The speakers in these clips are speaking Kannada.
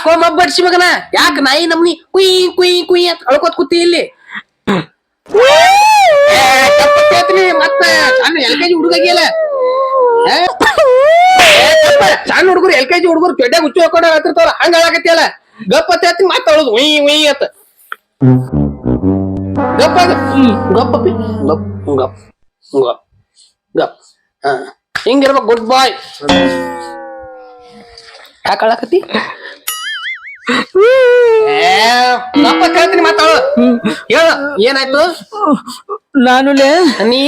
ಯಾಕೋ ಮಬ್ಬಡ್ಸಿ ಮಗನ ಯಾಕ ನಾಯಿ ನಮ್ನಿ ಕುಯ್ ಕುಯ್ ಕುಯ್ ಅಂತ ಅಳ್ಕೋತ್ ಕೂತಿ ಇಲ್ಲಿ ಮತ್ತ ಸಣ್ಣ LKG ಹುಡುಗಾಗಿಯಲ್ಲ ಸಣ್ಣ ಹುಡುಗರು LKG ಹುಡುಗರು ಚೊಡ್ಡೆ ಹುಚ್ಚು ಹಾಕೊಂಡ ಹೇಳ್ತಿರ್ತಾರ ಹಂಗ ಹೇಳಕತ್ತಿಯಲ್ಲ ಗಪ್ಪ ಅಂತ ಮತ್ತ ಅಳೋದು ಉಯ್ ಉಯ್ ಅಂತ ಗಪ್ಪ ಗಪ್ಪ ಗಪ್ ಗಪ್ ಗಪ್ ಗಪ್ ಹಿಂಗಿರ್ಬೇಕು ಗುಡ್ ಬಾಯ್ ಯಾಕೆ ಅಳಕತ್ತಿ ಗಪ್ಪ ಕೇಳ್ತೀನಿ ಮಾತಾಡ ಹೇಳ ಏನಾಯ್ತು ನಾನು ನೀ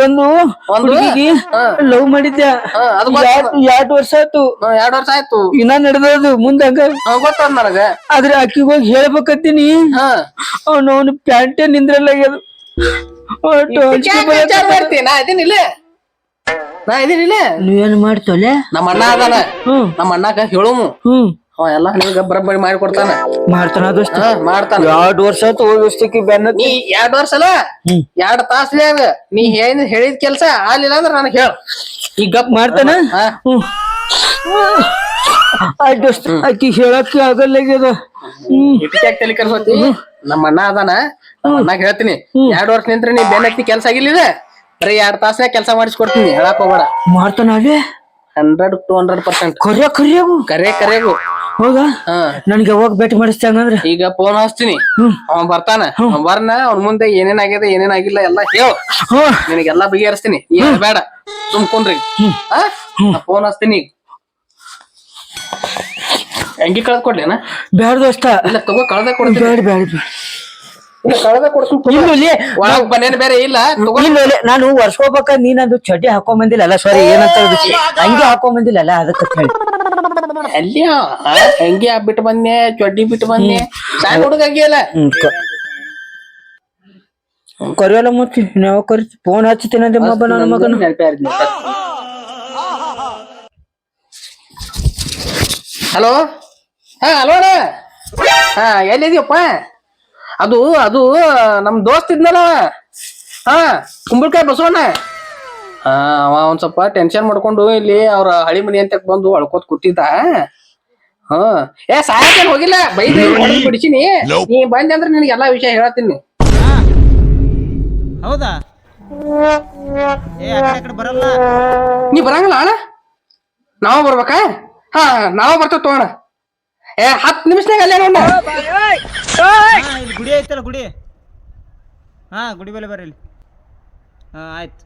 ಒಂದು ಹುಡುಗಿಗೆ ಲವ್ ಮಾಡಿದ್ದೆ 2 ವರ್ಷ ಆಯ್ತು 2 ವರ್ಷ ಆಯ್ತು ಇನ್ನ ನಡೆದದು ಮುಂದೆ ಹಂಗ ಗೊತ್ತದ ನನಗ ಆದ್ರೆ ಅಕ್ಕಿಗೆ ಹೋಗಿ ಹೇಳ್ಬೇಕತ್ತೀನಿ ಅವನು ಪ್ಯಾಂಟೇ ನಿಂದ್ರಲ್ಲಾಗ್ಯದು ನಾ ಇದೀನಿಲ್ಲ ನೀವೇನ್ ಮಾಡ್ತೋಲೆ ನಮ್ಮ ಅಣ್ಣ ಅದಾನ ನಮ್ಮ ಅಣ್ಣಗ ಹೇಳುಮು ಅವ ಎಲ್ಲ ನಿಮ್ಗ ಬರಬ್ಬರಿ ಮಾಡಿ ಕೊಡ್ತಾನ ಮಾಡ್ತಾನ ದೋಸ್ತ ಮಾಡ್ತಾನ 2 ವರ್ಷ ಆಯ್ತು ಹೋಗಿ ಬೆನ್ನ ನೀ 2 ವರ್ಷ ಅಲ್ಲ 2 ತಾಸ್ನ್ಯಾಗ ನೀ ಹೇಳಿದ ಕೆಲ್ಸ ಆಗ್ಲಿಲ್ಲ ಅಂದ್ರ ನನಗ್ ಹೇಳ ಈಗ ಗಪ್ ಮಾಡ್ತಾನ ದೋಸ್ತ ಅಕ್ಕಿ ಹೇಳಕ್ಕೆ ಆಗಲ್ಲಾಗ್ಯದ ಇಟ್ಕ್ಯಾಕ್ ತಲೆ ಕರ್ಸೋತಿ ನಮ್ಮ ಅಣ್ಣ ಅದಾನ ನಮ್ಮ ಅಣ್ಣಗ ಹೇಳ್ತೀನಿ 2 ವರ್ಷ ನಿಂತ್ರ ನೀ ಬೆನ್ನತ್ತಿ ಕೆಲ್ಸ ಆಗಿಲ್ಲ ಬರೀ 2 ತಾಸ್ನ್ಯಾಗ ಕೆಲ್ಸ ಮಾಡಿಸ್ಕೊಡ್ತೀನಿ ಹೇಳಕ್ ಹೋಗ್ಬೇಡ ಮಾಡ್ತಾನ ಅಲ್ಲಿ 100-200% ಕರೆಗೂ ಹೋಗ ನನ್ಗೆ ಯಾವಾಗ ಭೇಟಿ ಮಾಡಿಸ್ತಂಗಂದ್ರ ಈಗ ಫೋನ್ ಹಚ್ತೀನಿ ಅವ ಬರ್ತಾನ ಬರ್ನ ಅವ್ನ ಮುಂದೆ ಏನೇನಾಗಿದೆ ಏನೇನಾಗಿಲ್ಲ ಎಲ್ಲ ಹೇಳ ನಿನಗೆಲ್ಲಾ ಬಗೆಹರಿಸ್ತೀನಿ ಏನ್ ಬೇಡ ತುಂಬ್ಕೊಂಡ್ರಿ ಫೋನ್ ಹಚ್ತೀನಿ ಹೆಂಗಿ ಕಳ್ದ ಕೊಡ್ಲೇನ ಬ್ಯಾಡ ದೋಸ್ತ ಇಲ್ಲ ತಗೋ ಕಳ್ದ ಕೊಡ್ತೀನಿ ಬ್ಯಾಡ ಕಳ್ದ ಕೊಡ್ತೀನಿ ಒಳಗ್ ಬನ್ನೇನ್ ಬೇರೆ ಇಲ್ಲ ನಾನು ವರ್ಷೋಬೇಕ ನೀನದು ಚಡ್ಡಿ ಹಾಕೊಂಡ್ ಬಂದಿಲ್ಲ ಅಲ್ಲ ಸಾರಿ ಏನಂತ ಹಂಗೆ ಹಾಕೊಂಡ್ ಬಂದಿಲ್ಲ ಅದಕ್ಕೆ ಅಲ್ಲಿ ಹಂಗೆ ಬಿಟ್ಟು ಬಂದೆ ಚಡ್ಡಿ ಬಿಟ್ಟು ಬಂದೆ ಸಾಯ್ ಹುಡುಗಾಗಿಯಲ್ಲ ಕರಿಯಲ್ಲ ಮತ್ತೆ ಯಾವ ಕರಿ ಫೋನ್ ಹಚ್ಚುತ್ತೇನೆ ಮಬ್ಬ ನನ್ನ ಮಗನ ಹಲೋ ಹಲೋ ಎಲ್ಲಿದ್ಯಪ್ಪ ಅದು ನಮ್ ದೋಸ್ತ್ ಇದ್ನಲ್ಲ ಕುಂಬಳಕಾಯಿ ಬಸವಣ್ಣ ಅವ ಒಂದ್ ಸ್ವಲ್ಪ ಟೆನ್ಷನ್ ಮಾಡ್ಕೊಂಡು ಇಲ್ಲಿ ಅವ್ರ ಹಳಿ ಮನಿ ಅಂತ ಬಂದು ಅಳ್ಕೋತ್ ಕೂತಿದ್ದ ಸಾಯಂಕಾಲ ಹೋಗಿಲ್ಲ ಬೈದ ಬಿಡಿಸಿನಿ ನೀ ಬಂದೆ ಅಂದ್ರೆ ನಿನಗೆ ಎಲ್ಲಾ ವಿಷಯ ಹೇಳ್ತೀನಿ ಹೌದಾ ಬರಲ್ಲ ನೀ ಬರಂಗಿಲ್ಲ ಅಣ್ಣ ನಾವು ಬರ್ಬೇಕಾ ನಾವು ಬರ್ತೇವ್ ತಗೋಣ 10 ನಿಮಿಷನಾಗ ಅಲ್ಲೇ ನೋಡ ಗುಡಿ ಐತಲ್ಲ ಗುಡಿ ಗುಡಿ ಬೆಲೆ ಬರ್ರಿ ಇಲ್ಲಿ ಆಯ್ತು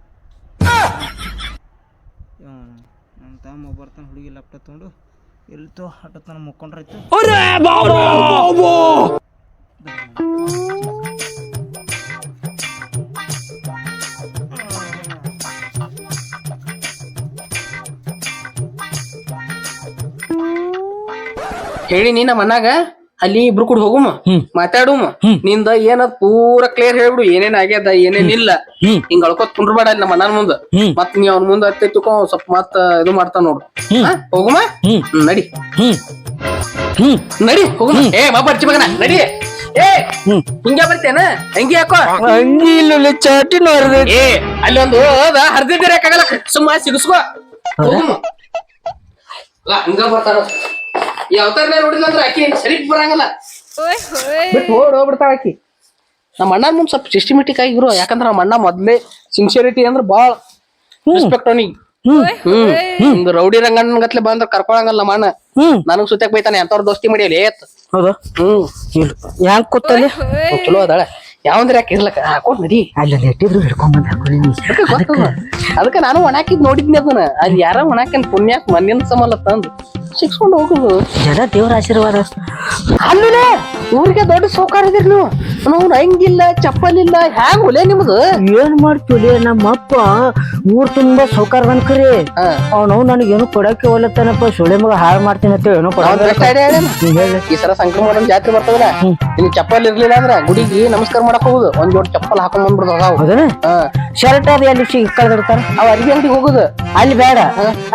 ನಮ್ಮ ತಮ್ಮ ಬರ್ತಾನೆ ಹುಡುಗಿ ಲ್ಯಾಪ್ಟಾಪ್ ತಗೊಂಡು ಎಲ್ತೋ ಹಟ್ಟತನ ಮುಕ್ಕೊಂಡ್ರಾಯ್ತು ಹೇಳಿನಿ ನಮ್ಮ ಅಣ್ಣಾಗ ಅಲ್ಲಿ ಇಬ್ರು ಕೂಡ ಹೋಗುಮ ಮಾತಾಡುಮ ನಿಂದ ಏನದ್ ಪೂರಾ ಕ್ಲಿಯರ್ ಹೇಳ್ಬಿಡು ಏನೇನ್ ಆಗ್ಯದ ಏನೇನಿಲ್ಲ ಹಿಂಗ ಅಳ್ಕೋತ್ ಕುಂಡ್ರಬೇಡ ನಮ್ಮ ಅಣ್ಣನ ಮುಂದ ಮತ್ ನೀ ಅವ್ನ ಮುಂದ ಹತ್ತಿತ್ಕೊ ಸ್ವಲ್ಪ ಮತ್ ಇದು ಮಾಡ್ತಾನ ನೋಡು ಹೋಗುಮ ನಡಿ ನಡಿ ಹೋಗುಮ ಬಾಬರ್ಚಿ ಮಗನ ನಡಿ ಹಿಂಗ ಬರ್ತೇನ ಹಂಗಿ ಹಾಕೋ ಹಂಗಿ ಇಲ್ಲ ಚಾಟಿ ಅಲ್ಲಿ ಒಂದು ಹರ್ದಿದ್ದೀರಕ್ಕಾಗಲ್ಲ ಸುಮ್ಮ ಸಿಗಿಸ್ಕೋ ಹಂಗ ಬರ್ತಾನ ಯಾವತಾರನೇ ನೋಡಿಲ್ಲ ಅಂದ್ರೆ ಆಕಿ ಸರಿ ಬರಂಗಲ್ಲ ಬಿಟ್ಟು ಹೋಗ್ಬಿಡ್ತಾಳ ಆಕಿ ನಮ್ಮ ಅಣ್ಣ ಮುಂದ್ ಸ್ವಲ್ಪ ಸಿಸ್ಟಮೆಟಿಕ್ ಆಗಿರು ಯಾಕಂದ್ರ ನಮ್ಮ ಅಣ್ಣ ಮೊದ್ಲೇ ಸಿನ್ಸಿಯರಿಟಿ ಅಂದ್ರ ಬಾಳ ರೆಸ್ಪೆಕ್ಟ್ ಅವನಿಗೆ ಹಿಂಗ ರೌಡಿ ರಂಗಣ್ಣ ಗತ್ಲೆ ಬಂದ್ರ ಕರ್ಕೊಳಂಗಲ್ಲ ನಮ್ಮ ಅಣ್ಣ ನನಗ್ ಸುತ್ತಾಕ್ ಬೈತಾನೆ ಅಂತವ್ರ ದೋಸ್ತಿ ಮಾಡಿಯಲ್ಲ ಹೌದಾ ಯಾಕೆ ಕೂತಲ್ಲಿ ಚಲೋ ಅದಾಳ ಯಾವಂದ್ರೆ ಯಾಕೆ ಇರ್ಲಕ್ಕ ಹಾಕೊಂಡ್ ನಡಿ ಅಲ್ಲಿ ನೆಟ್ಟಿದ್ರು ಹಿಡ್ಕೊಂಡ್ ಅದಕ್ಕೆ ನಾನು ಒಣಾಕಿದ್ ನೋಡಿದ್ನಿ ಅದನ್ನ ಅಲ್ಲಿ ಯಾರ ಒಣಾಕನ್ ಪುಣ್ಯಾಕ್ ಮಣ್ಣಿನ ಸಮಲ್ಲ ತಂದು ಸಿಕ್ಸ್ಕೊಂಡು ಹೋಗುದು ಜನ ದೇವ್ರ ಆಶೀರ್ವಾದ ಅಲ್ಲೇ ಊರಿಗೆ ದೊಡ್ಡ ಸೌಕಾರ ಇದೀರಿ ನೀವು ನಾವು ಹಂಗಿಲ್ಲ ಚಪ್ಪಲ್ ಇಲ್ಲ ಹ್ಯಾಂಗ ಒಲೆ ನಿಮ್ದು ಏನ್ ಮಾಡ್ತೀವಿ ನಮ್ಮಪ್ಪ ಊರ್ ತುಂಬಾ ಸೌಕಾರ ಅನ್ಕರಿ ಅವ್ನು ನನಗೇನು ಕೊಡಕ್ಕೆ ಹೋಲತ್ತಾನಪ್ಪ ಸೊಳ್ಳೆ ಮಗ ಹಾಳು ಮಾಡ್ತೀನಿ ಅಂತ ಏನೋ ಈ ಸಲ ಸಂಕ್ರಮಣ ಜಾತ್ರೆ ಬರ್ತದಲ್ಲ ನಿನ್ ಚಪ್ಪಲ್ ಇರ್ಲಿಲ್ಲ ಅಂದ್ರ ಗುಡಿಗೆ ನಮಸ್ಕಾರ ಮಾಡಕ್ ಹೋಗುದು ಒಂದ್ ಜೋಡ್ ಚಪ್ಪಲ್ ಹಾಕೊಂಡ್ ಬಂದ್ಬಿಡ್ತಾವ ಶರ್ಟ್ ಅದು ಎಲ್ಲಿ ಕಳ್ದಿರ್ತಾರ ಅವ್ ಅರ್ಬಿ ಅಂಗಡಿ ಹೋಗುದು ಅಲ್ಲಿ ಬೇಡ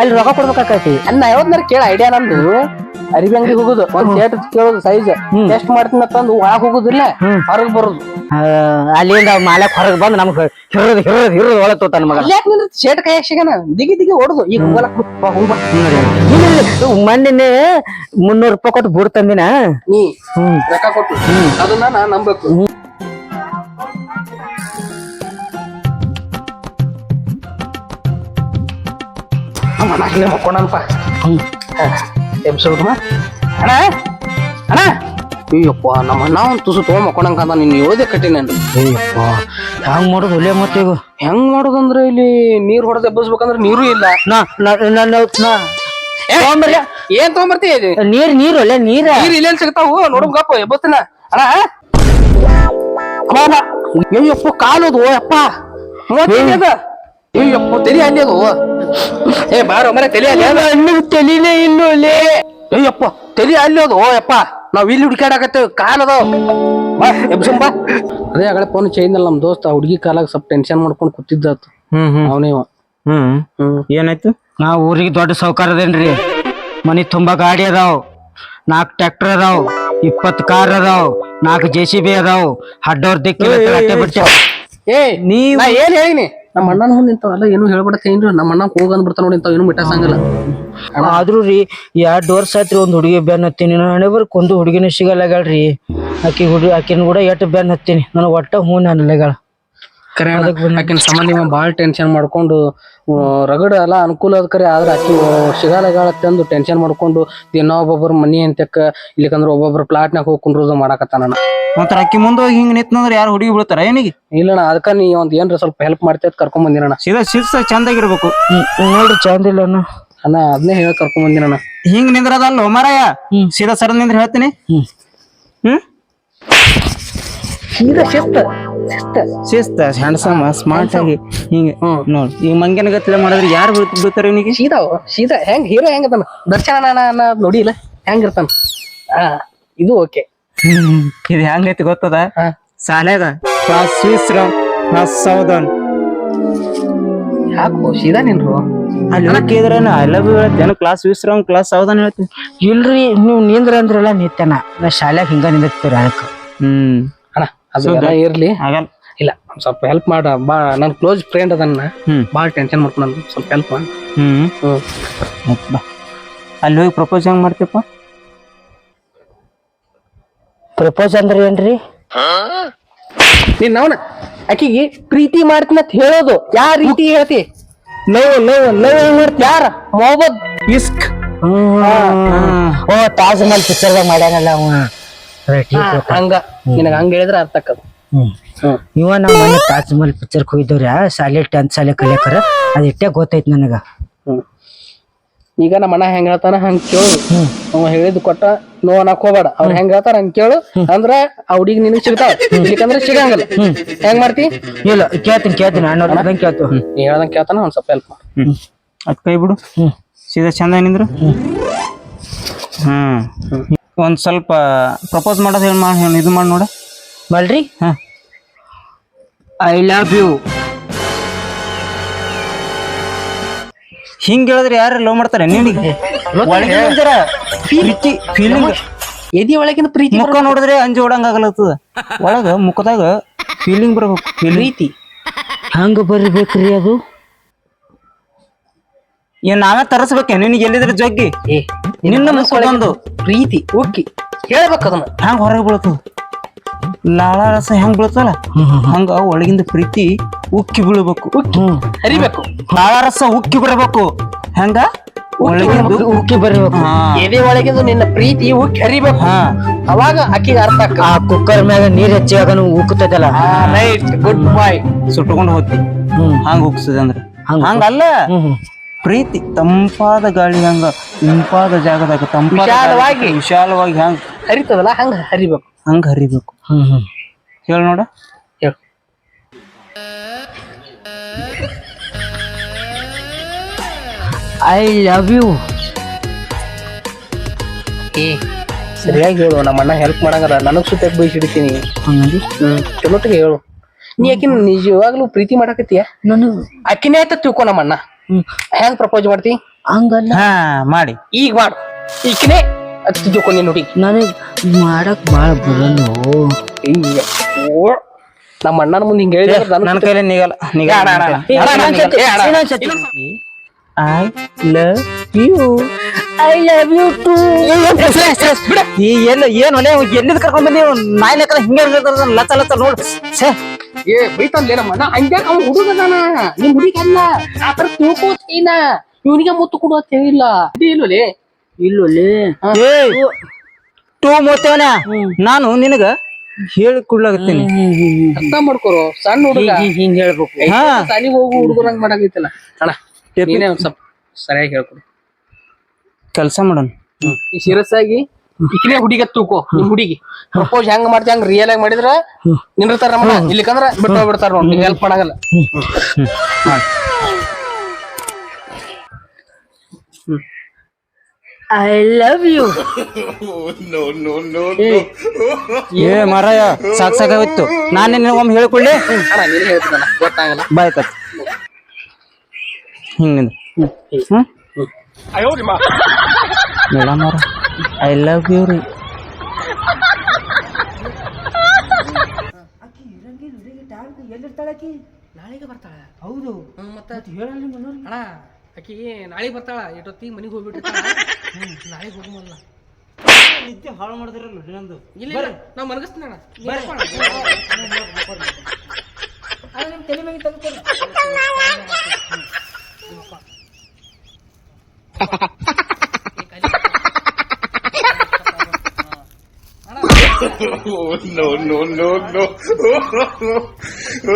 ಅಲ್ಲಿ ರೊಕ್ಕ ಕೊಡ್ಬೇಕಾಕತಿ ಅನ್ನ ಯಾವ್ದಾರ ಕೇಳ ಐಡಿಯಾ ನಂದು ಅರಿವಿ ಅಂಗಡಿ ಹೋಗುದು ಒಂದ್ ಶರ್ಟ್ ಕೇಳೋದು ಸೈಜ್ ಟೆಸ್ಟ್ ಮಾಡಿ ಮಾಡ್ತೀನಿ ತಂದು ಒಳಗ್ ಹೋಗುದಿಲ್ಲ ಹೊರಗ್ ಬರುದು ಅಲ್ಲಿಂದ ಮಾಲಕ್ ಹೊರಗ್ ಬಂದ್ ನಮ್ಗ್ ಹಿರದ್ ಒಳಗ್ ತೋತಾನ ಮಗ. ಅಲ್ಯಾಕ್ ನಿಂದ್ರತಿ ಶೇಟ್ ಕೈ ಸಿಗನ ದಿಗಿ ಹೊಡುದು ಈಗ ಹೋಗಲಕ್ ಮೊನ್ನೆ 300 ರೂಪಾಯಿ ಕೊಟ್ಟು ಬೂಟ್ ತಂದಿನ. ನೀ ರೊಕ್ಕ ಕೊಟ್ಟು ಅದನ್ನ ನಾ ನಂಬೇಕು. ನಮ್ಮ ಅಣ್ಣ ಮಕ್ಕೊಂಡನಪ್ಪ. ಎಬ್ಸೋದ್ಮ ಅಣ್ಣ ಅಣ್ಣ ಅಯ್ಯಪ್ಪ ನಮ್ಮ ಅಣ್ಣ ಒಂದು ತುಸು ತೊಗೊಂಡ್ ಮಕ್ಕೊಂಡಂಕಂತ ನೀನ್ ಯೋದೇ ಕಟ್ಟಿನೇನ್ರಿ. ಅಯ್ಯಪ್ಪ ಹಂಗ್ ಮಾಡೋದು ಒಳ್ಳೆ ಮತ್ತೆ ಈಗ ಹೆಂಗ್ ಮಾಡೋದಂದ್ರೆ ಇಲ್ಲಿ ನೀರ್ ಹೊಡೆದ್ ಎಬ್ಬಸ್ಬೇಕಂದ್ರೆ ನೀರು ಇಲ್ಲ. ಏನ್ ತಗೊಂಬರ್ತಿ ನೀರ್ ಒಳ್ಳೆ ನೀರ ನೀರ್ ಇಲ್ಲೇನ್ ಸಿಗ್ತಾವು ನೋಡಮ್ ಗಪ್ಪ ಎಬ್ಬಸ್ತಿನ ಅಣ್ಣ. ಅಯ್ಯಪ್ಪ ಕಾಲದು ಅಪ್ಪ ಅಯ್ಯಪ್ಪ ತಲಿ ಅಲ್ಲಿ ಅದು. ಏ ಬಾರ ಮರ ತಲಿ ಅಲ್ಲಿ ತಲಿನೇ ಇನ್ನು ಅಲ್ಲೇ. ಅಯ್ಯಪ್ಪ ತಲಿ ಅಲ್ಲಿ ಅದು ಯಪ್ಪ ನಾವ್ ಇಲ್ಲಿ ಹುಡುಕಾಡಕತ್ತೇವ್ ಕಾಲದ ಎಬ್ಸಂಬ. ಅದೇ ಆಗಳೆ ಫೋನ್ ಚೈನಲ್ಲ ನಮ್ ದೋಸ್ತ ಹುಡುಗಿ ಕಾಲಾಗ ಸ್ವಲ್ಪ ಟೆನ್ಷನ್ ಮಾಡ್ಕೊಂಡ್ ಕೂತಿದ್ದಾತು. ಅವನೇವ ಏನಾಯ್ತು? ನಾ ಊರಿಗೆ ದೊಡ್ಡ ಸೌಕಾರ ಅದೇನ್ರಿ. ಮನಿ ತುಂಬಾ ಗಾಡಿ ಅದಾವ್, 4 ಟ್ರ್ಯಾಕ್ಟರ್ ಅದಾವ್, 20 ಕಾರ್ ಅದಾವ್, 4 JCB ಅದಾವ್, ಹಡ್ಡೋರ್ ದಿಕ್ಕ. ಏ ನಾ ಏನ್ ಹೇಳಿನಿ ನಮ್ಮ ಅಣ್ಣನ ಮುಂದೆ ಇಂಥವೆಲ್ಲ ಏನು ಹೇಳ್ಬಿಡತ್ತೇನ್ರಿ. ನಮ್ಮ ಅಣ್ಣ ಹೋಗಂದ್ ಬಿಡ್ತಾನ ನೋಡಿ ಇಂಥವ್ ಏನು ಮಿಟ್ಟಾಸಂಗಿಲ್ಲ. ಆದ್ರೂ ರೀ 2 ವರ್ಷ ಆಯ್ತ್ರಿ ಒಂದ್ ಹುಡುಗಿ ಬೆನ್ ಹತ್ತೀನಿ. ನಾನು ಬರ್ಕ್ ಒಂದು ಹುಡುಗಿನ ಸಿಗಲ್ಲಾಗಳ್ರಿ. ಆಕಿನ ಕೂಡ ಎಟ್ಟು ಬೆನ್ ಹತ್ತೀನಿ ನನಗ್ ಒಟ್ಟ ಅನ್ನಲೆಗಳ. ಆಕಿನ ಸಂಬಂಧ ಬಾಳ ಟೆನ್ಷನ್ ಮಾಡ್ಕೊಂಡು ರಗಡ ಎಲ್ಲ ಅನುಕೂಲ ಅದ ಕರೆ ಆದ್ರ ಆಕಿ ಸಿಗಲತ್ತಂದು ಟೆನ್ಷನ್ ಮಾಡ್ಕೊಂಡು ದಿನ ಒಬ್ಬೊಬ್ಬರ ಮನಿ ಅಂತಕ್ಕ ಇಲ್ಲಿಕಂದ್ರ ಒಬ್ಬೊಬ್ರ ಪ್ಲಾಟ್ನಾಗ ಹೋಗಿ ಕುಂಡ್ರೋದು ಮಾಡಾಕತ್ತಾನ. ಒಂಥರ ಅಕ್ಕಿ ಮುಂದೆ ಹಿಂಗ್ ನಿಂತಂದ್ರ ಯಾರು ಹುಡುಗಿ ಬಿಡ್ತಾರ ಏನಿಗೆ? ಇಲ್ಲಣ್ಣ ಅದಕ್ಕ ನೀ ಒಂದ್ ಏನ್ರ ಸ್ವಲ್ಪ ಹೆಲ್ಪ್ ಮಾಡ್ತೇತ್ ಕರ್ಕೊಂಡ್ ಬಂದಿನಣ್ಣ. ಶಿಸ್ತ ಚಂದಾಗಿರ್ಬೇಕು ನೋಡ್ರಿ ಚಂದ ಇಲ್ಲ ಅಣ್ಣ ಅದನ್ನೇ ಹೇಳಿ ಕರ್ಕೊಂಡ್ ಬಂದಿನಣ್ಣ. ಹಿಂಗ್ ನಿಂದ್ರದಲ್ಲ ಮಾರಾಯ, ಸೀದಾ ಸರ ನಿಂದ್ರ ಹೇಳ್ತೀನಿ. ಸೀದಾ ಶಿಸ್ತ ಹ್ಯಾಂಡ್ಸಮ್ ಸ್ಮಾರ್ಟ್ ಆಗಿ ಹಿಂಗ ನೋಡ್. ಈಗ ಮಂಗ್ಯನ ಗತ್ಲೆ ಮಾಡಿದ್ರೆ ಯಾರು ಬೀಳ್ತಾರ ಇವನಿಗೆ? ಸೀದಾ ಹೆಂಗ್ ಹೀರೋ ಹೆಂಗ್ ಅದಾನ ದರ್ಶನ ನೋಡಿ ಇಲ್ಲ ಹೆಂಗ್ ಇರ್ತಾನ. ಇದು ಓಕೆ. ಇದು ಹೆಂಗೈತಿ ಗೊತ್ತದ? ಶಾಲ್ಯಾಗ ಕ್ಲಾಸ್ ವಿಶ್ರಾಮ್ ಕ್ಲಾಸ್ ಸೌದನ್ ಯಾಕೋ ಸೀದಾ ನಿನ್ರು ಅಲ್ಲಿ ಹೋಗಿದ್ರೆ ಐ ಲವ್ ಯು ಹೇಳ್ತೇನೆ. ಕ್ಲಾಸ್ ವಿಶ್ರಾಮ್ ಕ್ಲಾಸ್ ಸೌದನ್ ಹೇಳ್ತೀನಿ. ಇಲ್ರಿ ನೀವು ನಿಂದ್ರ ಅಂದ್ರಲ್ಲ ನಿತ್ಯನ ನಾ ಶಾಲ್ಯಾಗ ಹಿಂಗ ನಿಂದಿರ್ತೀರಿ ಅದಕ್ಕೆ. ಅಣ್ಣ ಅದು ಇರ್ಲಿ ಆಗಲ್ಲ. ಇಲ್ಲ ಸ್ವಲ್ಪ ಹೆಲ್ಪ್ ಮಾಡ ಬಾ. ನನ್ ಕ್ಲೋಸ್ ಫ್ರೆಂಡ್ ಅದನ್ನ ಬಾಳ ಟೆನ್ಷನ್ ಮಾಡ್ಕೊಂಡು ಸ್ವಲ್ಪ ಹೆಲ್ಪ್ ಮಾಡಿ. ಅಲ್ಲಿ ಹೋಗಿ ಪ್ರಪೋಸ್ ಹೆಂಗ್ ಮಾಡ್ತೀಪ್ಪ? ಪ್ರಪೋಸ್ ಅಂದ್ರೆ ಏನ್ರಿ? ನೀನ್ ಅವನ ಆಕಿಗೆ ಪ್ರೀತಿ ಮಾಡ್ತೀನಿ ಅಂತ ಹೇಳೋದು ಯಾವ ರೀತಿ ಹೇಳ್ತಿ? ಲವ್ ಮಾಡ್ತಿ ಯಾರ ಮೊಹಬ್ಬತ್ ಇಸ್ಕ್. ಓ ತಾಜ್ ಮಹಲ್ ಪಿಕ್ಚರ್ದಾಗ ಮಾಡ್ಯಾನಲ್ಲ ಅವ. ಹಂಗ ನಿನಗ ಹಂಗ ಹೇಳಿದ್ರ ಅರ್ಥ ಆಕದು. ಇವ ನಮ್ಮ ಮನೆ ತಾಜ್ ಮಹಲ್ ಪಿಕ್ಚರ್ ಹೋಗಿದ್ದವ್ರ ಶಾಲೆ 10th ಶಾಲೆ ಕಲಿಯಕರ ಅದ್ ಇಟ್ಟೆ ಗೊತ್ತೈತ್ ನನಗ. ಈಗ ನಮ್ಮ ಅಣ್ಣ ಹೆಂಗ ಹೇಳ್ತಾನ ಹಂಗ ಕೇಳು. ಅವ ಹೇಳಿದ್ ಕೊಟ್ಟ ನೋ ಅನ್ನಕ್ ಹೋಗ್ಬೇಡ. ಅವ್ರ ಹೆಂಗ ಹೇಳ್ತಾರ ಹಂಗ ಕೇಳು. ಅಂದ್ರ ಆ ಹುಡುಗಿ ನಿನಗ್ ಸಿಗ್ತಾವ, ಇಲ್ಲಿಕಂದ್ರ ಸಿಗಂಗಿಲ್ಲ. ಹೆಂಗ್ ಮಾಡ್ತಿ? ಇಲ್ಲ ಕೇಳ್ತೀನಿ ಅಣ್ಣ ಕೇಳ್ತು. ನೀ ಹೇಳ್ದಂಗ ಕೇಳ್ತಾನ ಒಂದ್ ಸ್ವಲ್ಪ ಹೆಲ್ಪ್ ಮಾಡಿ. ಅದ್ ಕೈ ಬಿಡು. ಸೀದಾ ಚಂದ ನಿಂದ್ರು. ಒಂದ್ ಸ್ವಲ್ಪ ಪ್ರಪೋಸ್ ಮಾಡೋದು ಹೇಳಿ ಇದು ಮಾಡಿ ನೋಡ. ಮಲ್ರಿ ಐ ಲವ್ ಯು ಹಿಂಗ್ ಹೇಳಿದ್ರೆ ಯಾರು ಲವ್ ಮಾಡ್ತಾರೆ ನಿನಗೆ? ಪ್ರೀತಿ ಫೀಲಿಂಗ್ ಎದಿ ಒಳಗಿನ ಪ್ರೀತಿ ಮುಖ ನೋಡಿದ್ರೆ ಅಂಜಿ ಓಡಂಗ ಆಗಲತ್ತದ. ಒಳಗ ಮುಖದಾಗ ಫೀಲಿಂಗ್ ಬರ್ಬೇಕು. ಪ್ರೀತಿ ಹಂಗ ಬರ್ಬೇಕ್ರಿ ಅದು. ಏನ್ ನಾವೇ ತರಸ್ಬೇಕೆ ನಿನಗೆ ಎಲ್ಲಿದ್ರೆ ಜಗ್ಗಿ? ನಿನ್ನ ಮುಖದೊಂದು ಪ್ರೀತಿ ಉಕ್ಕಿ ಹೇಳ್ಬೇಕು ಅದನ್ನ. ಹಂಗ ಹೊರಗೆ ಬೀಳ್ತದ ಲಾಳ ರಸ ಹೆಂಗ್ ಬೀಳ್ತಲ್ಲ ಹಂಗ ಒಳಗಿಂದ ಪ್ರೀತಿ ಉಕ್ಕಿ ಬೀಳ್ಬೇಕು. ಹರಿಬೇಕು. ಲಾಳ ರಸ ಉಕ್ಕಿ ಬರಬೇಕು. ಹೆಂಗ ಒಳಗಿಂದ ಉಕ್ಕಿ ಬರ್ಬೇಕು. ಎದೆ ಒಳಗಿಂದ ನಿನ್ನ ಪ್ರೀತಿ ಉಕ್ಕಿ ಹರಿಬೇಕು. ಅವಾಗ ಅಕ್ಕಿಗೆ ಅರ್ಥ ಆಕ. ಆ ಕುಕ್ಕರ್ ಮ್ಯಾಗ ನೀರ್ ಹೆಚ್ಚಾಗ ಉಕ್ಕುತ್ತದಲ್ಲ. ರೈಟ್ ಗುಡ್ ಬಾಯ್. ಸುಟ್ಕೊಂಡು ಹೋಗ್ತಿ ಹಂಗ ಉಕ್ಸದ ಅಂದ್ರೆ ಹಂಗಲ್ಲ. ಪ್ರೀತಿ ತಂಪಾದ ಗಾಳಿ ಹಂಗ ಇಂಪಾದ ಜಾಗದಾಗ ವಿಶಾಲವಾಗಿ ಹಂಗ ಹರಿತದಲ್ಲ ಹಂಗ ಹರಿಬೇಕು. ಹಂಗ ಹರಿಬೇಕು. ಹೇಳ ನೋಡ. ಹೇಳ. I love you. ಸರಿಯಾಗಿ ಹೇಳು. ನಮ್ಮ ಅಣ್ಣ ಹೆಲ್ಪ್ ಮಾಡಂಗದ ನನಗ್ ಸುತ್ತ ಬಯಸಿಡ್ತೀನಿ. ಚಲೋತ್ತಿಗೆ ಹೇಳು. ನೀ ಆಕಿನ ನಿಜವಾಗ್ಲೂ ಪ್ರೀತಿ ಮಾಡಾಕತ್ತೀಯ? ಆಕಿನೇ ಆಯ್ತ ತಿಳ್ಕೊ. ನಮ್ಮ ಅಣ್ಣ ಹೆಂಗ್ ಪ್ರಪೋಸ್ ಮಾಡ್ತಿ? ಹಂಗಲ್ಲ ಮಾಡಿ ಈಗ ಮಾಡು. ಈಕಿನೇ ತಿಳ್ಕೊ. ನೀನ್ ಹುಡುಗಿ ನನಗ್ ಮಾಡಕ್ ಬಾಳ ಬರಲ್ಲ ನಮ್ಮ ಅಣ್ಣನ ಮುಂದೆ ಹಿಂಗ ಹೇಳಿದ್ರೆ ನನ್ನ ಕೈಲಿ ನಿಗಲ್ಲ I love you. I love you too. ಈ ಎಲ್ಲ ಏನ್ ಒಲೆ ಎಲ್ಲಿದ್ ಕರ್ಕೊಂಡ್ ಬಂದಿ ನಾಯಿ ಲೆಕ್ಕ ಹಿಂಗೆ ಲಚ್ಚ ಲಚ್ಚ ನೋಡ್ ಛೇ ಏ ಬೈತನ್ಲೇ ನಮ್ಮ ಅಣ್ಣ ಹಂಗ್ಯಾಕ ಅವ್ನು ಹುಡುಗದಾನ ನಿಮ್ ಹುಡುಗ ಅಲ್ಲ ಆತರ ತಿಳ್ಕೋತೀನ ಇವನಿಗೆ ಮುತ್ತು ಕೊಡು ಅಂತ ಹೇಳಿಲ್ಲ ಇಲ್ಲೋಲೆ ಇಲ್ಲೊಲೆ ಏ ಟೂ ಮೂವತ್ತೇವನ ನಾನು ನಿನಗ ಹೇಳಿ ಕೊಡ್ಲಾಗತ್ತೀನಿ. ಅರ್ಥ ಮಾಡ್ಕೊರು ಸಣ್ಣ ಹುಡುಗ ಹಿಂಗ್ ಹೇಳ್ಬೇಕು. ಸಾಲಿಗೆ ಹೋಗು ಹುಡುಗರಂಗ್ ಮಾಡಾಕೈತಲ್ಲ ಅಣ್ಣ ನೀನೇ ಒಂದ್ ಸ್ವಲ್ಪ ಸರಿಯಾಗಿ ಹೇಳ್ಕೊಡು. ಕೆಲ್ಸ ಮಾಡೋಣ ಈ ಸೀರಿಯಸ್ ಆಗಿ ಇಕ್ಕಿನೇ ಹುಡುಗಿ ತೂಕೋ ನಿಮ್ ಹುಡುಗಿ ಪ್ರಪೋಸ್ ಹೆಂಗ್ ಮಾಡ್ತಿ ಹಂಗ ರಿಯಲ್ ಆಗಿ ಮಾಡಿದ್ರ ನಿಂದಿರ್ತಾರ ನಮ್ಮ ಇಲ್ಲಿಕಂದ್ರ ಬಿಟ್ಟು ಹೋಗ್ಬಿಡ್ತಾರ ನೋಡಿ ಹೆಲ್ಪ್ ಮಾಡಾಗಲ್ಲ. I love you. ಏ ಮಾರಾಯ ಸಾಕ್ ಸಾಕಾಗೋಯ್ತು. ನಾನೇ ಒಮ್ಮೆ ಹೇಳ್ಕೊಳ್ಳಿ. ಅಣ್ಣ ನೀನೇ ಹೇಳ್ತಿದ್ದಣ್ಣ ಗೊತ್ತಾಗಲ್ಲ ಬಾಯ್ ಕತ್ ಹಿಂಗ ಮೇಡಮ್ ಅವ್ರ ಐ ಲವ್ ಯು ರೀ. ನಾಳೆಗೆ ಬರ್ತಾಳ. ಹೌದು ಮತ್ತೆ ಅಣ್ಣ ಆಕಿ ನಾಳೆಗೆ ಬರ್ತಾಳ ಎಷ್ಟೊತ್ತಿಗೆ ಮನೆಗೆ ಹೋಗ್ಬಿಟ್ಟಿರ್ತಾಳ. ನಾಳೆಗೆ ಹೋಗುಮಲ್ಲ ನಿತ್ಯ ಹಾಳು ಮಾಡಿದ್ರಲ್ಲ ಇನ್ನೊಂದು ಇಲ್ಲ ನಾವ್ ಮನಗಸ್ತೀನಿ ಅಣ್ಣ ತಲೆ ಮೇಲೆ ತೆಗೆದುಕೊಳ್ಳಿ. no.